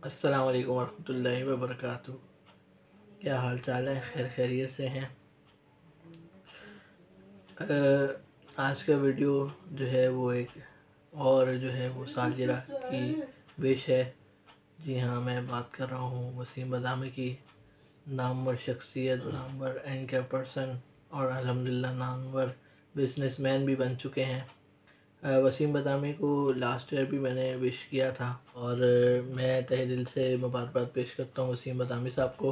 अस्सलाम वालेकुम वरहमतुल्लाहि वबरकातुहू। क्या हाल चाल है? खैर खैरियत से हैं? आज का वीडियो जो है वो एक और जो है वो सालगिरह की विश है। जी हाँ, मैं बात कर रहा हूँ वसीम बदामी की। नामवर शख्सियत, नामवर एंकर पर्सन और अल्हम्दुलिल्लाह नामवर बिजनेसमैन भी बन चुके हैं। वसीम बदामी को लास्ट ईयर भी मैंने विश किया था और मैं तहे दिल से मुबारकबाद पेश करता हूँ वसीम बदामी साहब को।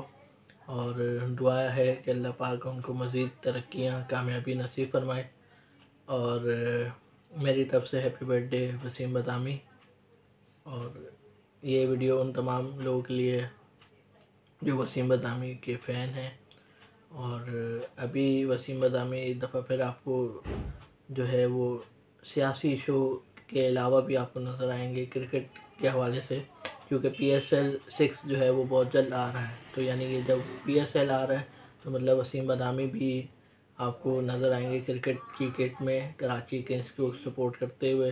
और दुआ है कि अल्लाह पाक उनको मज़ीद तरक्कियाँ, कामयाबी नसीब फरमाए। और मेरी तरफ से हैप्पी बर्थडे वसीम बदामी। और ये वीडियो उन तमाम लोगों के लिए है जो वसीम बदामी के फ़ैन हैं। और अभी वसीम बदामी एक दफ़ा फिर आपको जो है वो सियासी शो के अलावा भी आपको नज़र आएंगे क्रिकेट के हवाले से, क्योंकि PSL 6 जो है वो बहुत जल्द आ रहा है। तो यानी कि जब PSL आ रहा है तो मतलब वसीम बदामी भी आपको नज़र आएंगे क्रिकेट की किट में कराची किंग्स को सपोर्ट करते हुए।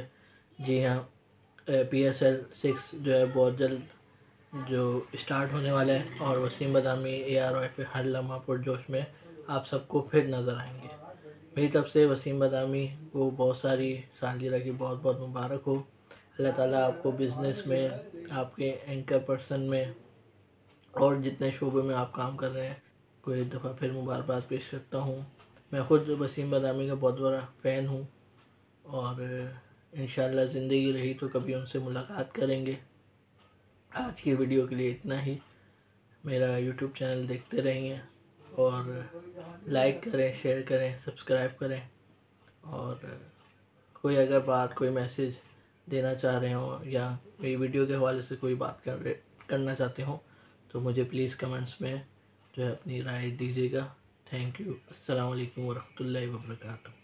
जी हाँ, PSL 6 जो है बहुत जल्द जो स्टार्ट होने वाला है और वसीम बदामी ARY पे हर लम्हा पुरजोश में आप सबको फिर नज़र आएंगे। मेरी तरफ से वसीम बदामी को बहुत सारी सालगिरह की बहुत बहुत मुबारक हो। अल्लाह ताला आपको बिज़नेस में, आपके एंकर पर्सन में और जितने शोबे में आप काम कर रहे हैं को एक दफ़ा फिर मुबारकबाद पेश करता हूँ। मैं ख़ुद वसीम बदामी का बहुत बड़ा फ़ैन हूँ और इंशाअल्लाह ज़िंदगी रही तो कभी उनसे मुलाकात करेंगे। आज की वीडियो के लिए इतना ही। मेरा यूट्यूब चैनल देखते रहिए और लाइक करें, शेयर करें, सब्सक्राइब करें। और कोई अगर बात, कोई मैसेज देना चाह रहे हो या मेरी वीडियो के हवाले से कोई बात करना चाहते हो तो मुझे प्लीज़ कमेंट्स में जो है अपनी राय दीजिएगा। Thank you. अस्सलाम वालेकुम वरहमतुल्लाहि वबरकातुहू।